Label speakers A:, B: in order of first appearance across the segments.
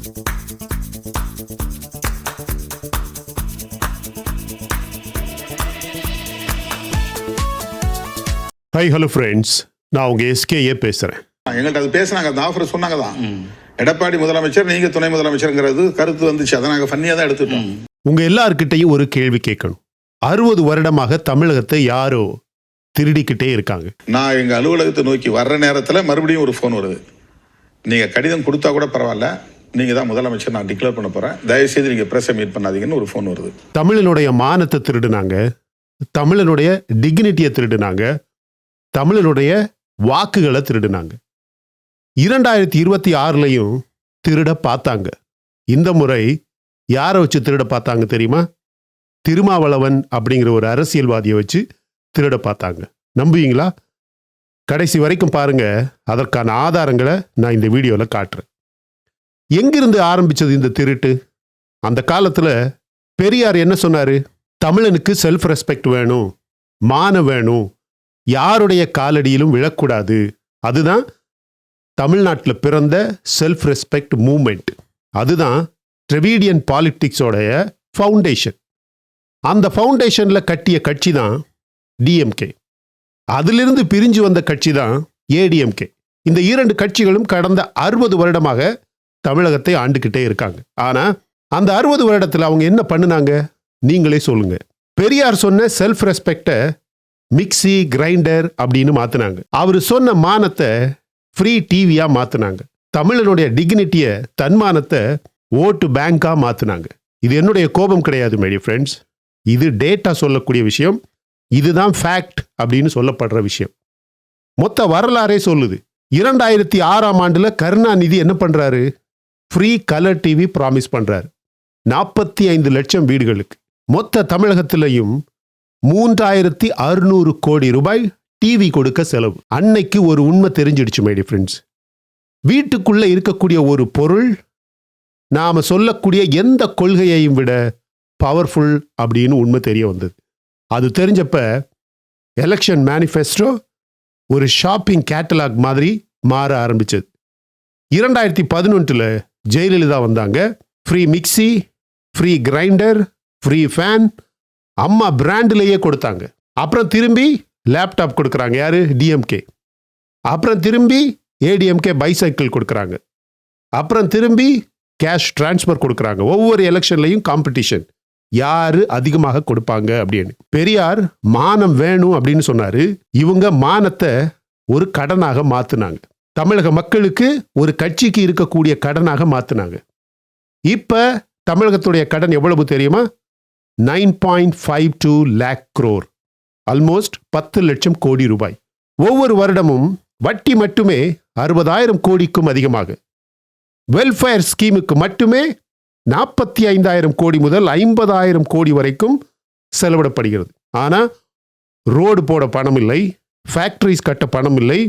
A: High hello friends, நான் உங்கள் SKA பேசுகிறேன்.
B: எங்கள்கிட்ட அது பேசுனாங்க, அந்த ஆஃபர் சொன்னாங்க தான். எடப்பாடி முதலமைச்சர், நீங்கள் துணை முதலமைச்சருங்கிறது கருத்து வந்துச்சு. அதை நாங்கள் ஃபன்னியாக தான் எடுத்துட்டோம்.
A: உங்கள் எல்லார்கிட்டையும் ஒரு கேள்வி கேட்கணும். 60 வருடமாக தமிழகத்தை யாரோ திருடிக்கிட்டே இருக்காங்க.
B: நான் எங்கள் அலுவலகத்தை நோக்கி வர்ற நேரத்தில் மறுபடியும் ஒரு ஃபோன் வருது. நீங்கள் கடிதம் கொடுத்தா கூட பரவாயில்ல, நீங்கள் தான் முதலமைச்சர், நான் டிக்ளேர் பண்ண போகிறேன், தயவுசெய்து நீங்கள் ப்ரெஸ்ஸை மீட் பண்ணாதீங்கன்னு ஒரு ஃபோன் வருது.
A: தமிழனுடைய மானத்தை திருடுனாங்க, தமிழனுடைய டிக்னிட்டியை திருடுனாங்க, தமிழனுடைய வாக்குகளை திருடுனாங்க. 2026 திருட பார்த்தாங்க. இந்த முறை யாரை வச்சு திருட பார்த்தாங்க தெரியுமா? திருமாவளவன் அப்படிங்கிற ஒரு அரசியல்வாதியை வச்சு திருட பார்த்தாங்க. நம்புவீங்களா? கடைசி வரைக்கும் பாருங்க, அதற்கான ஆதாரங்களை நான் இந்த வீடியோவில் காட்டுறேன். எங்கிருந்து ஆரம்பிச்சது இந்த திருட்டு? அந்த காலத்தில் பெரியார் என்ன சொன்னாரு? தமிழனுக்கு செல்ஃப் ரெஸ்பெக்ட் வேணும், மானம் வேணும், யாருடைய காலடியிலும் விழக்கூடாது. அதுதான் தமிழ்நாட்டில் பிறந்த செல்ஃப் ரெஸ்பெக்ட் மூமெண்ட். அதுதான் திராவிடியன் பாலிட்டிக்ஸோடைய ஃபவுண்டேஷன். அந்த ஃபவுண்டேஷனில் கட்டிய கட்சி தான் டிஎம்கே. அதிலிருந்து பிரிஞ்சு வந்த கட்சி தான் ஏடிஎம்கே. இந்த 2 கட்சிகளும் கடந்த 60 வருடமாக தமிழகத்தை ஆண்டுக்கிட்டே இருக்காங்க. ஆனால் அந்த 60 வருடத்தில் அவங்க என்ன பண்ணுனாங்க? நீங்களே சொல்லுங்க. பெரியார் சொன்ன செல்ஃப் ரெஸ்பெக்டை மிக்சி கிரைண்டர் அப்படின்னு மாத்தினாங்க. அவர் சொன்ன மானத்தை ஃப்ரீ டிவியா மாத்தினாங்க. தமிழனுடைய டிக்னிட்டியை, தன்மானத்தை ஓட்டு பேங்கா மாத்தினாங்க. இது என்னுடைய கோபம் கிடையாது மை டியர் ஃப்ரெண்ட்ஸ். இது டேட்டா சொல்லக்கூடிய விஷயம். இதுதான் ஃபேக்ட் அப்படின்னு சொல்லப்படுற விஷயம். மொத்த வரலாறே சொல்லுது. 2006 கருணாநிதி என்ன பண்றாரு? ஃப்ரீ கலர் டிவி ப்ராமிஸ் பண்றாரு 45 லட்சம் வீடுகளுக்கு. மொத்த தமிழகத்திலையும் 3600 கோடி ரூபாய் டிவி கொடுக்க செலவு. அன்னைக்கு ஒரு உண்மை தெரிஞ்சிடுச்சு மை டியர் ஃப்ரெண்ட்ஸ். வீட்டுக்குள்ள இருக்கக்கூடிய ஒரு பொருள் நாம சொல்லக்கூடிய எந்த கொள்கையையும் விட பவர்ஃபுல் அப்படின்னு உண்மை தெரிய வந்தது. அது தெரிஞ்சப்ப எலெக்ஷன் மேனிஃபெஸ்டோ ஒரு ஷாப்பிங் கேட்டலாக் மாதிரி மாற ஆரம்பிச்சது. 2011 ஜெயலலிதா வந்தாங்க. Free mixie, free grinder, free fan அம்மா பிராண்டிலேயே கொடுத்தாங்க. அப்புறம் திரும்பி லேப்டாப் கொடுக்குறாங்க. யாரு? டிஎம்கே. அப்புறம் திரும்பி ஏடிஎம்கே பைசைக்கிள் கொடுக்குறாங்க. அப்புறம் திரும்பி கேஷ் டிரான்ஸ்ஃபர் கொடுக்குறாங்க. ஒவ்வொரு எலெக்ஷன்லையும் காம்படிஷன், யாரு அதிகமாக கொடுப்பாங்க அப்படின்னு. பெரியார் மானம் வேணும் அப்படின்னு சொன்னாரு. இவங்க மானத்தை ஒரு கடனாக மாத்தினாங்க. தமிழக மக்களுக்கு ஒரு கட்சிக்கு இருக்கக்கூடிய கடனாக மாத்தினாங்க. இப்ப தமிழகத்துடைய கடன் எவ்வளவு தெரியுமா? 9.52 lakh crore, ஆல்மோஸ்ட் 10 லட்சம் கோடி ரூபாய். ஒவ்வொரு வருடமும் வட்டி மட்டுமே 60,000 கோடிக்கும் அதிகமாக. வெல்ஃபேர் ஸ்கீமுக்கு மட்டுமே 45,000 கோடி முதல் 50,000 கோடி வரைக்கும் செலவிடப்படுகிறது. ஆனால் ரோடு போட பணம் இல்லை, ஃபேக்டரிஸ் கட்ட பணம் இல்லை,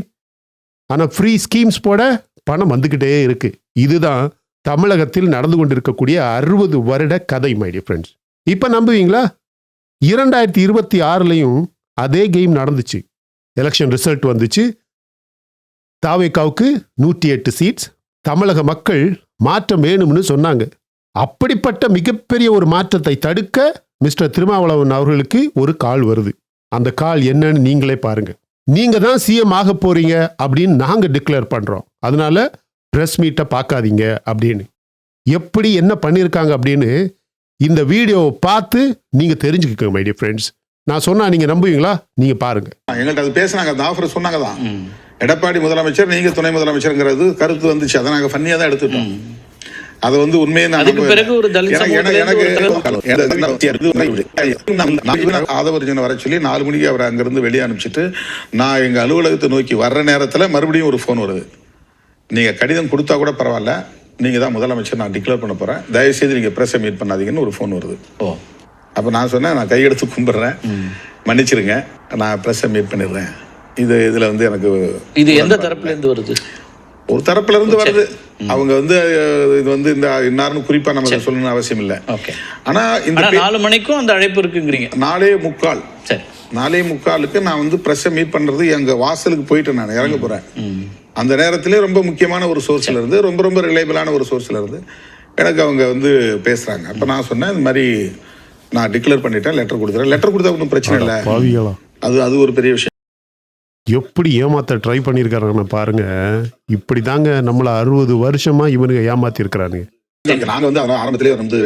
A: ஆனால் ஃப்ரீ ஸ்கீம்ஸ் போட பணம் வந்துக்கிட்டே இருக்கு. இதுதான் தமிழகத்தில் நடந்து கொண்டிருக்கக்கூடிய 60 வருட கதை மை டியர் ஃப்ரெண்ட்ஸ். இப்போ நம்புவீங்களா? 2026 அதே கேம் நடந்துச்சு. எலெக்ஷன் ரிசல்ட் வந்துச்சு. தாவேகாவுக்கு 108 சீட்ஸ். தமிழக மக்கள் மாற்றம் வேணும்னு சொன்னாங்க. அப்படிப்பட்ட மிகப்பெரிய ஒரு மாற்றத்தை தடுக்க மிஸ்டர் திருமாவளவன் அவர்களுக்கு ஒரு கால் வருது. அந்த கால் என்னன்னு நீங்களே பாருங்க. நீங்க தான் சிஎம் ஆக போறீங்க அப்படின்னு நாங்க டிக்ளேர் பண்றோம், அதனால பிரஸ் மீட்டை பார்க்காதீங்க அப்படின்னு. எப்படி என்ன பண்ணியிருக்காங்க அப்படின்னு இந்த வீடியோவை பார்த்து நீங்க தெரிஞ்சுக்கோங்க மை டியர் ஃப்ரெண்ட்ஸ். நான் சொன்னா நீங்க நம்புவீங்களா? நீங்க பாருங்க.
B: எங்கள்கிட்ட அது பேசுனாங்க, அந்த ஆஃபர் சொன்னாங்க தான். எடப்பாடி முதலமைச்சர், நீங்க துணை முதலமைச்சருங்கிறது கருத்து வந்துச்சு. அதை நாங்கள் ஃபன்னியாக தான் எடுத்துட்டோம். அதை உண்மையை ஆதவர்ஜனை வர சொல்லி 4 மணிக்கு அவரை அங்கிருந்து வெளியே அனுப்பிச்சிட்டு நான் எங்க அலுவலகத்தை நோக்கி வர்ற நேரத்தில் மறுபடியும் ஒரு ஃபோன் வருது. நீங்க கடிதம் கொடுத்தா கூட பரவாயில்ல, நீங்க தான் முதலமைச்சர், நான் டிக்ளேர் பண்ண போறேன், தயவுசெய்து நீங்க பிரஸ்ஸை மீட் பண்ணாதீங்கன்னு ஒரு ஃபோன் வருது. அப்ப நான் சொன்னேன், நான் கையெடுத்து கும்பிடுறேன், மன்னிச்சிருங்க, நான் பிரஸ்ஸை மீட் பண்ணிடுறேன். இதுல எனக்கு
C: இது எந்த தரப்புல இருந்து வருது?
B: ஒரு தரப்புல இருந்து வருது. அவங்க இது இந்த இன்னார்னு குறிப்பா நம்ம சொல்லணும்னு அவசியம் இல்லை. ஆனா இந்த
C: 4 மணிக்கும் அந்த அழைப்பு இருக்குங்கிறீங்க.
B: 4:45.
C: சரி,
B: 4:45 நான் பிரஸ்ஸை மீட் பண்றது எங்க வாசலுக்கு போயிட்டு நான் இறங்க போறேன். அந்த நேரத்திலே ரொம்ப முக்கியமான ஒரு சோர்ஸ்ல இருந்து, ரொம்ப ரொம்ப ரிலையபிளான ஒரு சோர்ஸ்ல இருந்து எனக்கு அவங்க வந்து பேசுறாங்க. அப்ப நான் சொன்னேன், இந்த மாதிரி நான் டிக்ளேர் பண்ணிட்டேன், லெட்டர் கொடுத்துறேன். லெட்டர் கொடுத்தா ஒன்றும் பிரச்சனை இல்லை,
A: பாவிகளா
B: அது ஒரு பெரிய விஷயம்.
A: எப்படி ஏமாத்த ட்ரை பண்ணியிருக்காருன்னு பாருங்க. இப்படி தாங்க நம்மள 60 வருஷமா இவனுங்க ஏமாத்தி இருக்கிறானுங்க.
B: நாங்க வந்து ஆரம்பத்திலே வந்து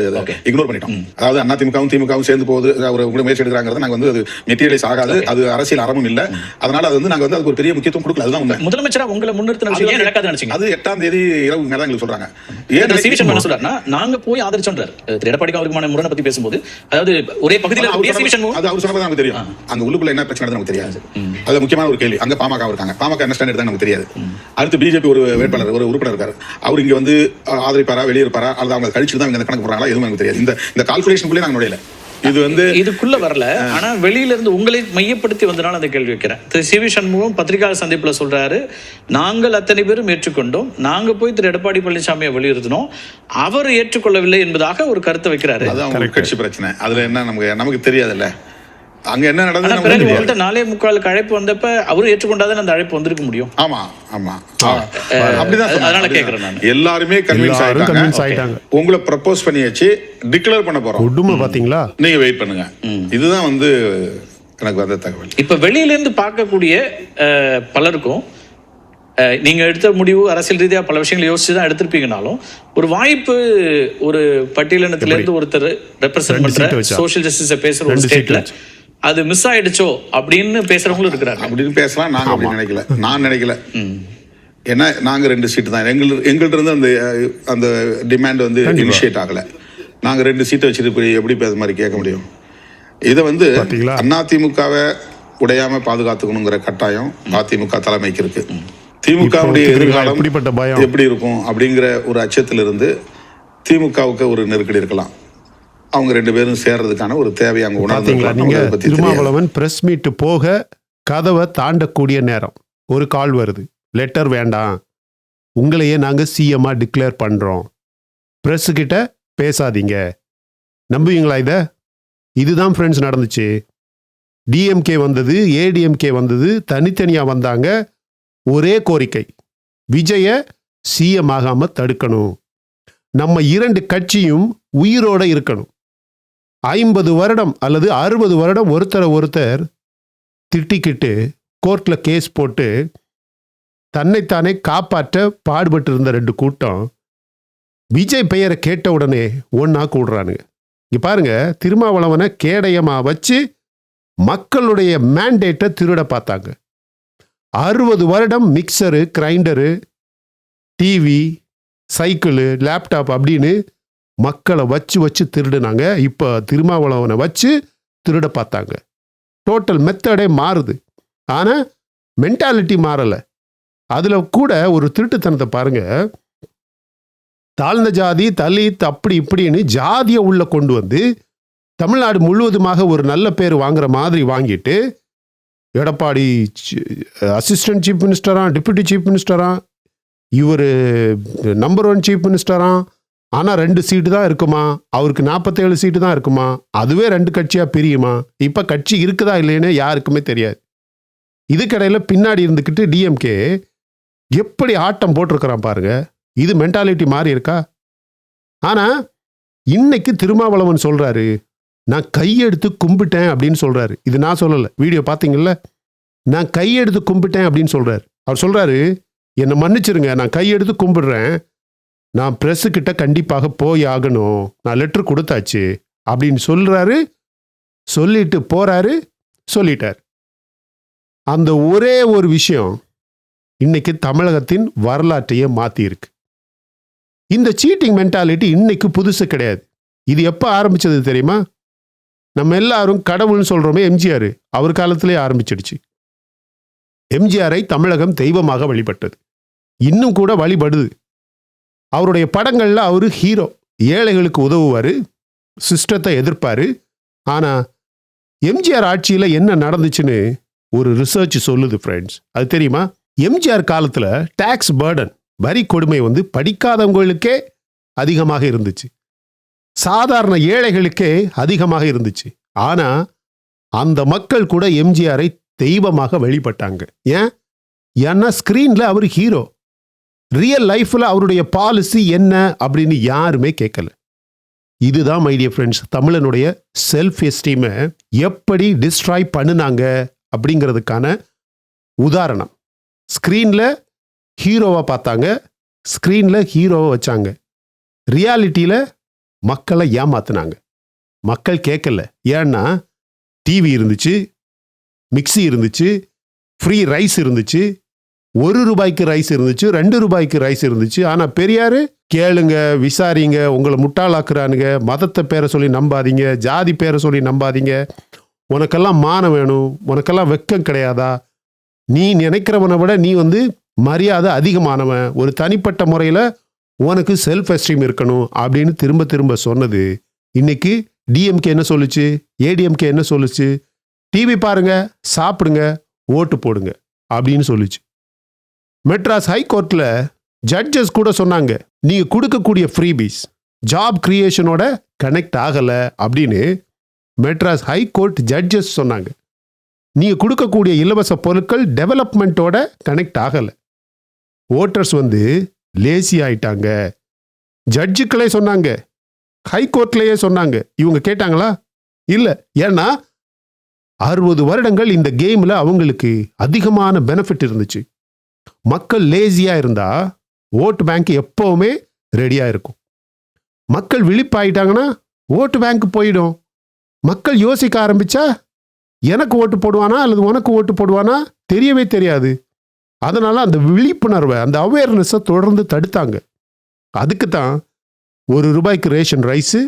B: இக்னோர் பண்ணிட்டோம். அதாவது அதிமுகவும் திமுகவும் சேர்ந்து போகுது, ஒரு முயற்சி எடுக்கிறாங்கிறது நாங்க வந்து அது மெட்டீரியலைஸ் ஆகாது, அது அரசியல் அறமும் இல்ல. அதனால அது வந்து நாங்க வந்து அதுக்கு ஒரு பெரிய முக்கியத்துவம் கொடுக்கல. அதுதான் உண்மை.
C: முதலமைச்சரா உங்களை முன்னிறுத்தின விஷயம் ஏன் நடக்காதுன்னு நினைச்சீங்க?
B: அது 8ஆம் தேதி இரவு மேல எங்களுக்கு சொல்றாங்க.
C: ஏன் சிவிஷன் என்ன சொல்றாருன்னா, நாங்க போய் ஆதரிச்சோன்றார். திரு எடப்பாடிக்கு அவருக்குமான முரணை பத்தி பேசும்போது, அதாவது ஒரே பகுதியில் அது
B: அவர் சொன்னது நமக்கு தெரியும். அங்க உள்ளுக்குள்ள என்ன பிரச்சனை நமக்கு தெரியாது. அது முக்கியமான ஒரு கேள்வி. அங்க பாமக இருக்காங்க, பாமக என்ன ஸ்டாண்ட் எடுத்தா நமக்கு தெரியாது. அடுத்து பிஜேபி ஒரு வேட்பாளர், ஒரு உறுப்பினர் இருக்காரு, அவர் இங்க வந்து ஆதரிப்பாரா வெளியிருப்பாரா அல்லது அவங்க கழிச்சு தான் கணக்கு போடுறாங்களா எதுவும் எனக்கு தெரியாது. இந்த கால்குலேஷனுக்குள்ளே நாங்க நுழையல. இது வந்து
C: இதுக்குள்ள வரல. ஆனா வெளியில இருந்து உங்களை மையப்படுத்தி வந்தனால அந்த கேள்வி வைக்கிறேன். திரு சிவி சண்முகம் பத்திரிகையாளர் சந்திப்புல சொல்றாரு, நாங்கள் அத்தனை பேரும் ஏற்றுக்கொண்டோம், நாங்க போய் திரு எடப்பாடி பழனிசாமியை வலியுறுத்தினோம், அவர் ஏற்றுக்கொள்ளவில்லை என்பதாக ஒரு கருத்தை வைக்கிறாரு.
B: அது அவங்க கட்சி பிரச்சனை. அதுல என்ன நமக்கு தெரியாதுல்ல அங்க என்ன நடந்தது.
C: பிறகு 4:45 அழைப்பு வந்தப்ப அவரும் ஏற்றுக்கொண்டாதான் அந்த அழைப்பு வந்திருக்க முடியும்.
B: ஆமா அப்படிதான்.
C: அதனால கேக்குறேன் நான்.
B: எல்லாருமே கன்வின்ஸ் ஆயிட்டாங்க. உங்களை ப்ரப்போஸ் பண்ணியாச்சு, டிக்ளேர் பண்ண போறோம்.
A: உடுமை பாத்தீங்களா?
B: நீங்க வெயிட் பண்ணுங்க. இதுதான் வந்து எனக்கு வந்த தகவல்.
C: இப்ப வெளியில இருந்து பார்க்கக்கூடிய பலருக்கும் நீங்க எடுத்த முடிவு அரசியல் ரீதியா பல விஷயங்களை யோசிச்சுதான் எடுத்திருப்பீங்கனாலும், ஒரு வாய்ப்பு ஒரு பட்டியலினத்துல இருந்து ஒருத்தர் ரெப்ரசென்ட் பண்ற சோசியல் ஜஸ்டிஸ பேசுற ஒரு ஸ்டேட்ல அது மிஸ் ஆயிடுச்சோ அப்படின்னு பேசுறவங்களும் இருக்கிறாங்க.
B: அப்படின்னு பேசலாம். நாங்க அப்படி நினைக்கல. நான் நினைக்கல. ஏன்னா நாங்க 2 சீட்டு தான் எங்கள்கிட்ட இருந்து அந்த டிமாண்ட் வந்து இனிஷியேட் ஆகல. நாங்க 2 சீட்டை வச்சுட்டு எப்படி அது மாதிரி கேட்க முடியும்? இதை வந்து அதிமுகவை உடையாம பாதுகாத்துக்கணுங்கிற கட்டாயம் அதிமுக தலைமைக்கு இருக்கு. திமுகவுடைய எதிர்காலம் எப்படி இருக்கும் அப்படிங்கிற ஒரு அச்சத்திலிருந்து திமுகவுக்கு ஒரு நெருக்கடி இருக்கலாம். அவங்க 2 பேரும் சேர்றதுக்கான ஒரு தேவை அங்க உணர்ந்து.
A: திருமாவளவன் பிரஸ் மீட் போக கதவை தாண்டக்கூடிய நேரம் ஒரு கால் வருது, லெட்டர் வேண்டாம், உங்களையே நாங்க சிஎம்மா டிக்ளேர் பண்றோம், பிரஸ் கிட்ட பேசாதீங்க. நம்புவீங்களா இத? இதுதான் ஃப்ரெண்ட்ஸ் நடந்துச்சு. டிஎம்கே வந்தது, ஏடிஎம்கே வந்தது, தனித்தனியா வந்தாங்க. ஒரே கோரிக்கை, விஜய சிஎம் ஆகாம தடுக்கணும், நம்ம 2 கட்சியும் உயிரோட இருக்கணும். 50 வருடம் அல்லது 60 வருடம் ஒருத்தர் திட்டிக்கிட்டு கோர்ட்ல கேஸ் போட்டு தன்னைத்தானே காப்பாற்ற பாடுபட்டு இருந்த 2 கூட்டம் விஜய் பெயரை கேட்ட உடனே ஒன்னா கூடுறானுங்க. இங்க பாருங்க, திருமாவளவனை கேடயமா வச்சு மக்களுடைய மேண்டேட்டை திருட பார்த்தாங்க. 60 வருடம் mixture, grinder, TV, cycle, laptop அப்படின்னு மக்களை வச்சு திருடுனாங்க. இப்போ திருமாவளவனை வச்சு திருட பார்த்தாங்க. டோட்டல் மெத்தடே மாறுது. ஆனால் மென்டாலிட்டி மாறலை. அதில் கூட ஒரு திருட்டுத்தனத்தை பாருங்க. தாழ்ந்த ஜாதி, தலித், அப்படி இப்படின்னு ஜாதியை உள்ள கொண்டு வந்து தமிழ்நாடு முழுவதுமாக ஒரு நல்ல பேர் வாங்குற மாதிரி வாங்கிட்டு, எடப்பாடி அசிஸ்டன்ட் சீஃப் மினிஸ்டரா, டிப்யூட்டி சீஃப் மினிஸ்டரா, இவர் நம்பர் 1 சீஃப் மினிஸ்டரா, ஆனால் 2 சீட்டு தான் இருக்குமா, அவருக்கு 47 சீட்டு தான் இருக்குமா, அதுவே 2 கட்சியாக பிரியுமா, இப்போ கட்சி இருக்குதா இல்லைன்னு யாருக்குமே தெரியாது. இதுக்கடையில் பின்னாடி இருந்துக்கிட்டு டிஎம்கே எப்படி ஆட்டம் போட்டிருக்கிறான் பாருங்க. இது மென்டாலிட்டி மாறி இருக்கா? ஆனால் இன்னைக்கு திருமாவளவன் சொல்றாரு, நான் கையெடுத்து கும்பிட்டேன் அப்படின்னு சொல்றாரு. இது நான் சொல்லலை, வீடியோ பார்த்தீங்கல்ல. நான் கையெடுத்து கும்பிட்டேன் அப்படின்னு சொல்றாரு. அவர் சொல்றாரு, என்னை மன்னிச்சிருங்க, நான் கையெடுத்து கும்பிடுறேன், நான் பிரஸ்ஸுக்கிட்ட கண்டிப்பாக போய் ஆகணும், நான் லெட்டர் கொடுத்தாச்சு அப்படின்னு சொல்றாரு. சொல்லிட்டு போறாரு, சொல்லிட்டார். அந்த ஒரே ஒரு விஷயம் இன்னைக்கு தமிழகத்தின் வரலாற்றையே மாத்தி இருக்கு. இந்த சீட்டிங் மென்டாலிட்டி இன்னைக்கு புதுசு கிடையாது. இது எப்போ ஆரம்பிச்சது தெரியுமா? நம்ம எல்லாரும் கடவுள்னு சொல்றோமே, எம்ஜிஆர், அவர் காலத்திலே ஆரம்பிச்சிடுச்சு. எம்ஜிஆரை தமிழகம் தெய்வமாக வழிபட்டது, இன்னும் கூட வழிபடுது. அவருடைய படங்கள்ல அவரு ஹீரோ, ஏழைகளுக்கு உதவுவாரு, சிஸ்டத்தை எதிர்ப்பாரு. ஆனா எம்ஜிஆர் ஆட்சியில் என்ன நடந்துச்சுன்னு ஒரு ரிசர்ச் சொல்லுது ஃப்ரெண்ட்ஸ். அது தெரியுமா? எம்ஜிஆர் காலத்துல டாக்ஸ் பர்டன், வரி கொடுமை வந்து படிக்காதவங்களுக்கே அதிகமாக இருந்துச்சு, சாதாரண ஏழைகளுக்கே அதிகமாக இருந்துச்சு. ஆனா அந்த மக்கள் கூட எம்ஜிஆரை தெய்வமாக வழிபட்டாங்க. ஏன்? ஏன்னா ஸ்கிரீன்ல அவர் ஹீரோ. ரியல் லைஃப்ல அவருடைய பாலிசி என்ன அப்படின்னு யாருமே கேட்கல. இதுதான் மை டியர் ஃப்ரெண்ட்ஸ் தமிழனுடைய செல்ஃப் எஸ்டீமை எப்படி டிஸ்ட்ராய் பண்ணுனாங்க அப்படிங்கிறதுக்கான உதாரணம். ஸ்க்ரீன்ல ஹீரோவை பார்த்தாங்க, ஸ்க்ரீன்ல ஹீரோவை வச்சாங்க. ரியாலிட்டியில மக்களை ஏமாத்துனாங்க. மக்கள் கேட்கல. ஏன்னா டிவி இருந்துச்சு, மிக்ஸி இருந்துச்சு, ஃப்ரீ ரைஸ் இருந்துச்சு, 1 ரூபாய்க்கு ரைஸ் இருந்துச்சு, 2 ரூபாய்க்கு ரைஸ் இருந்துச்சு. ஆனால் பெரியாரு கேளுங்க, விசாரிங்க, உங்களை முட்டாளாக்குறானுங்க, மதத்தை பேரை சொல்லி நம்பாதீங்க, ஜாதி பேரை சொல்லி நம்பாதீங்க, உனக்கெல்லாம் மானம் வேணும், உனக்கெல்லாம் வெக்கம் கிடையாதா, நீ நினைக்கிறவனை விட நீ மரியாதை அதிகமானவன், ஒரு தனிப்பட்ட முறையில் உனக்கு செல்ஃப் எஸ்டீம் இருக்கணும் அப்படின்னு திரும்ப திரும்ப சொன்னது இன்னைக்கு டிஎம்கே என்ன சொல்லுச்சு, ஏடிஎம்கே என்ன சொல்லுச்சு, டிவி பாருங்க, சாப்பிடுங்க, ஓட்டு போடுங்க அப்படின்னு சொல்லுச்சு. மெட்ராஸ் ஹைகோர்ட்ல ஜட்ஜஸ் கூட சொன்னாங்க, நீங்க கொடுக்கக்கூடிய ஃப்ரீபீஸ் ஜாப் கிரியேஷனோட கனெக்ட் ஆகல அப்படின்னு மெட்ராஸ் ஹைகோர்ட் ஜட்ஜஸ் சொன்னாங்க. நீங்க கொடுக்கக்கூடிய இலவச பொருட்கள் டெவலப்மெண்ட்டோட கனெக்ட் ஆகல. ஓட்டர்ஸ் லேசி ஆயிட்டாங்க. ஜட்ஜுக்களே சொன்னாங்க, ஹைகோர்ட்லயே சொன்னாங்க. இவங்க கேட்டாங்களா? இல்ல. ஏன்னா 60 வருடங்கள் இந்த கேம்ல அவங்களுக்கு அதிகமான பெனிஃபிட் இருந்துச்சு. மக்கள் லேசியா இருந்தா ஓட்டு பேங்க் எப்பவுமே ரெடியா இருக்கும். மக்கள் விழிப்பாயிட்டாங்கன்னா ஓட்டு பேங்க் போயிடும். மக்கள் யோசிக்க ஆரம்பிச்சா எனக்கு ஓட்டு போடுவானா அல்லது உனக்கு ஓட்டு போடுவானா தெரியவே தெரியாது. அதனால அந்த விழிப்புணர்வை, அந்த அவேர்னஸை தொடர்ந்து தடுத்தாங்க. அதுக்கு தான் 1 ரூபாய்க்கு ரேஷன் ரைஸு,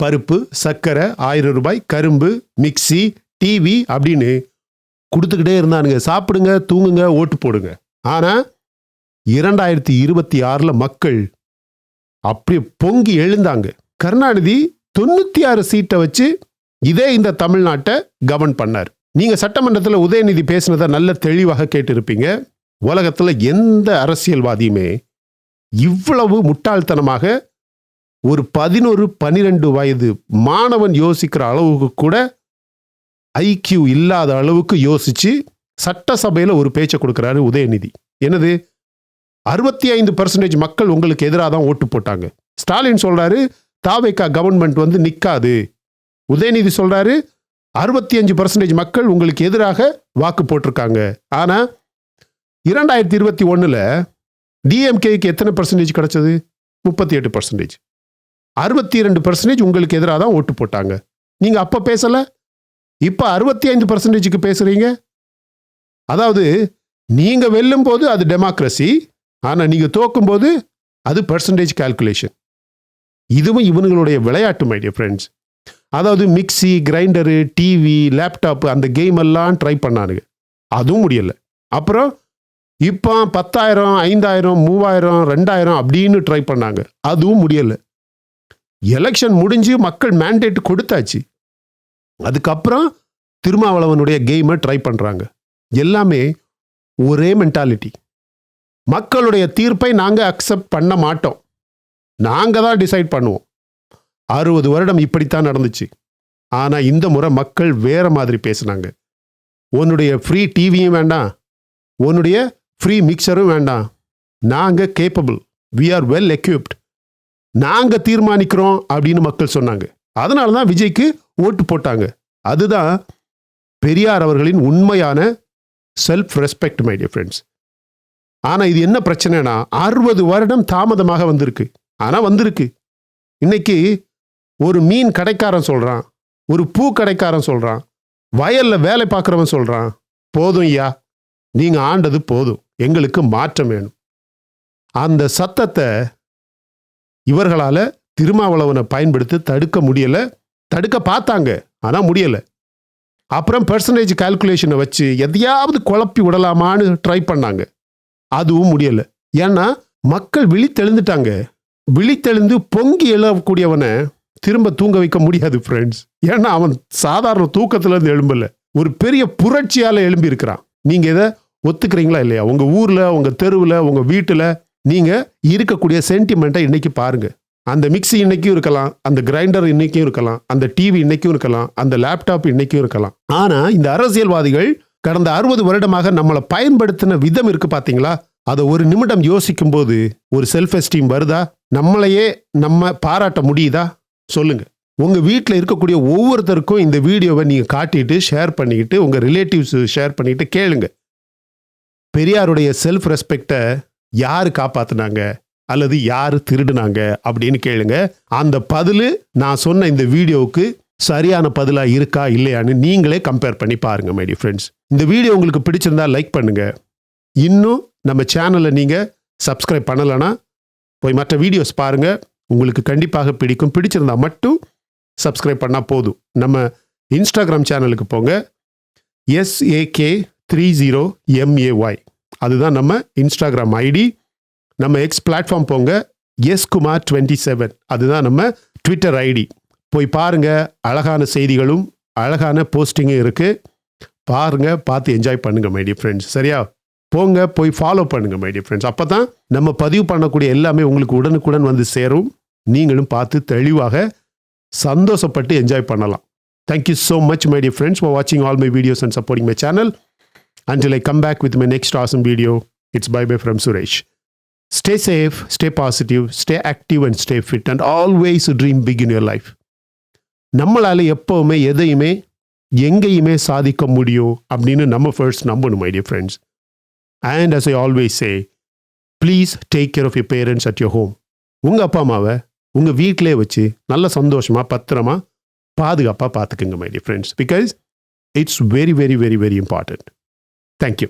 A: பருப்பு, சர்க்கரை, 1000 ரூபாய், கரும்பு, மிக்ஸி, டிவி அப்படின்னு கொடுத்துக்கிட்டே இருந்தானுங்க. சாப்பிடுங்க, தூங்குங்க, ஓட்டு போடுங்க. ஆனால் 2026 மக்கள் அப்படியே பொங்கி எழுந்தாங்க. கருணாநிதி 96 சீட்டை வச்சு இதே இந்த தமிழ்நாட்டை கவர்ன் பண்ணார். நீங்க சட்டமன்றத்தில் உதயநிதி பேசினதை நல்ல தெளிவாக கேட்டிருப்பீங்க. உலகத்தில் எந்த அரசியல்வாதியுமே இவ்வளவு முட்டாள்தனமாக ஒரு 11-12 வயது மாணவன் யோசிக்கிற அளவுக்கு கூட ஐக்கியூ இல்லாத அளவுக்கு யோசிச்சு சட்டசபையில் ஒரு பேச்சை கொடுக்கிறாரு உதயநிதி. என்னது, 65% மக்கள் உங்களுக்கு எதிராக தான் ஓட்டு போட்டாங்க. ஸ்டாலின் சொல்றாரு தாவேகா கவர்மெண்ட் நிக்காது. உதயநிதி சொல்றாரு 65% மக்கள் உங்களுக்கு எதிராக வாக்கு போட்டிருக்காங்க. ஆனா 2021 டிஎம்கேக்கு எத்தனை பர்சன்டேஜ் கிடைச்சது? 38%. 62% உங்களுக்கு எதிராக தான் ஓட்டு போட்டாங்க. நீங்க அப்ப பேசல, இப்ப 65%க்கு பேசுறீங்க. அதாவது நீங்க வெல்லும் போது அது டெமோக்ரஸி, ஆனா நீங்க தோக்கும் போது அது பர்சன்டேஜ் கால்குலேஷன். இதுவும் இவனுங்களுடைய விளையாட்டு மை டியர் ஃப்ரெண்ட்ஸ். அதாவது மிக்ஸி, கிரைண்டரு, டிவி, லேப்டாப் அந்த கேம் எல்லாம் ட்ரை பண்ணானுங்க, அதுவும் முடியல. அப்புறம் இப்போ 10,000, 5,000, 3,000, 2,000 அப்படின்னு ட்ரை பண்ணாங்க, அதுவும் முடியல. எலெக்ஷன் முடிஞ்சு மக்கள் மேண்டேட் கொடுத்தாச்சு, அதுக்கப்புறம் திருமாவளவனுடைய கேமை ட்ரை பண்றாங்க. எல்லாமே ஒரே மென்டாலிட்டி. மக்களுடைய தீர்ப்பை நாங்க அக்செப்ட் பண்ண மாட்டோம், நாங்க தான் டிசைட் பண்ணுவோம். 60 வருடம் இப்படித்தான் நடந்துச்சு. ஆனா இந்த முறை மக்கள் வேற மாதிரி பேசினாங்க. உன்னுடைய ஃப்ரீ டிவியும் வேண்டாம், உன்னுடைய ஃப்ரீ மிக்சரும் வேண்டாம், நாங்க capable, we are well equipped, நாங்க தீர்மானிக்கிறோம் அப்படின்னு மக்கள் சொன்னாங்க. அதனால தான் விஜய்க்கு ஓட்டு போட்டாங்க. அதுதான் பெரியார் அவர்களின் உண்மையான self respect my dear friends. ஆனா இது என்ன பிரச்சனைனா 60 வருடம் தாமதமாக வந்திருக்கு. ஆனா வந்திருக்கு. இன்னைக்கு ஒரு மீன் கடைக்காரன் சொல்றான், ஒரு பூ கடைக்காரன் சொல்றான், வயல்ல வேலை பார்க்குறவன் சொல்றான், போதும் ஐயா, நீங்க ஆண்டது போதும், எங்களுக்கு மாற்றம் வேணும். அந்த சத்தத்தை இவர்களால திருமாவளவனை பயன்படுத்தி தடுக்க முடியல. தடுக்க பார்த்தாங்க, ஆனா முடியல. அப்புறம் பர்சன்டேஜ் கால்குலேஷனை வச்சு எதையாவது குழப்பி விடலாமான்னு ட்ரை பண்ணாங்க, அதுவும் முடியல. ஏன்னா மக்கள் விழித்தெழுந்துட்டாங்க. விழித்தெழுந்து பொங்கி எழக்கூடியவனை திரும்ப தூங்க வைக்க முடியாது ஃப்ரெண்ட்ஸ். ஏன்னா அவன் சாதாரண தூக்கத்துல இருந்து எழும்பல, ஒரு பெரிய புரட்சியால எழும்பி இருக்கிறான். நீங்க இதை ஒத்துக்கிறீங்களா இல்லையா? உங்க ஊர்ல, உங்க தெருவில், உங்க வீட்டுல நீங்க இருக்கக்கூடிய சென்டிமெண்ட்டை இன்னைக்கு பாருங்க. அந்த மிக்ஸி இன்னைக்கும் இருக்கலாம், அந்த கிரைண்டர் இன்னைக்கும் இருக்கலாம், அந்த டிவி இன்னைக்கும் இருக்கலாம், அந்த லேப்டாப் இன்னைக்கும் இருக்கலாம். ஆனா இந்த அரசியல்வாதிகள் கடந்த 60 வருடமாக நம்மளை பயன்படுத்தின விதம் இருக்கு பார்த்தீங்களா? அதை ஒரு நிமிடம் யோசிக்கும் போது ஒரு செல்ஃப் எஸ்டீம் வருதா? நம்மளையே நம்ம பாராட்ட முடியுதா? சொல்லுங்க. உங்க வீட்டில் இருக்கக்கூடிய ஒவ்வொருத்தருக்கும் இந்த வீடியோவை நீங்க காட்டிட்டு ஷேர் பண்ணிக்கிட்டு உங்க ரிலேட்டிவ்ஸ் ஷேர் பண்ணிட்டு கேளுங்க. பெரியாருடைய செல்ஃப் ரெஸ்பெக்டை யாரு காப்பாத்துனாங்க அல்லது யாரு திருடுனாங்க அப்படின்னு கேளுங்க. அந்த பதிலு நான் சொன்ன இந்த வீடியோவுக்கு சரியான பதிலா இருக்கா இல்லையான்னு நீங்களே கம்பேர் பண்ணி பாருங்க மை டியர் ஃப்ரெண்ட்ஸ். இந்த வீடியோ உங்களுக்கு பிடிச்சிருந்தா லைக் பண்ணுங்க. இன்னும் நம்ம சேனலை நீங்க சப்ஸ்கிரைப் பண்ணலைன்னா போய் மற்ற வீடியோஸ் பாருங்க. உங்களுக்கு கண்டிப்பாக பிடிக்கும். பிடிச்சிருந்தா மட்டும் சப்ஸ்கிரைப் பண்ணா போதும். நம்ம இன்ஸ்டாகிராம் சேனலுக்கு போங்க. SAK30MAY அதுதான் நம்ம இன்ஸ்டாகிராம் ஐடி. நம்ம எக்ஸ் பிளாட்ஃபார்ம் போங்க. SKumar27 அதுதான் நம்ம ட்விட்டர் ஐடி. போய் பாருங்க. அழகான செய்திகளும் அழகான போஸ்டிங்கும் இருக்கு. பாருங்க, பார்த்து என்ஜாய் பண்ணுங்க மை டியர் ஃப்ரெண்ட்ஸ். சரியா? போங்க, போய் ஃபாலோ பண்ணுங்க மை டியர் ஃப்ரெண்ட்ஸ். அப்போ தான் நம்ம பதிவு பண்ணக்கூடிய எல்லாமே உங்களுக்கு உடனுக்குடன் வந்து சேரும். நீங்களும் பார்த்து தெளிவாக சந்தோஷப்பட்டு என்ஜாய் பண்ணலாம். Thank you so much my dear friends for watching all my videos and supporting my channel. Until I come back with my next awesome video, it's bye-bye from Suresh. Stay safe, stay positive, stay active and stay fit and always dream big in your life. நம்மளால எப்பவுமே எதையுமே எங்கேயுமே சாதிக்க முடியும் அப்படின்னு நம்ம first நம்பணும் my dear friends. And as I always say, please take care of your parents at your home. உங்க அப்பா அம்மாவை உங்க வீட்டிலே வச்சு நல்ல சந்தோஷமா பத்திரமா பாதுகாப்பாக பார்த்துக்குங்க my dear friends. Because it's very very very very important. Thank you.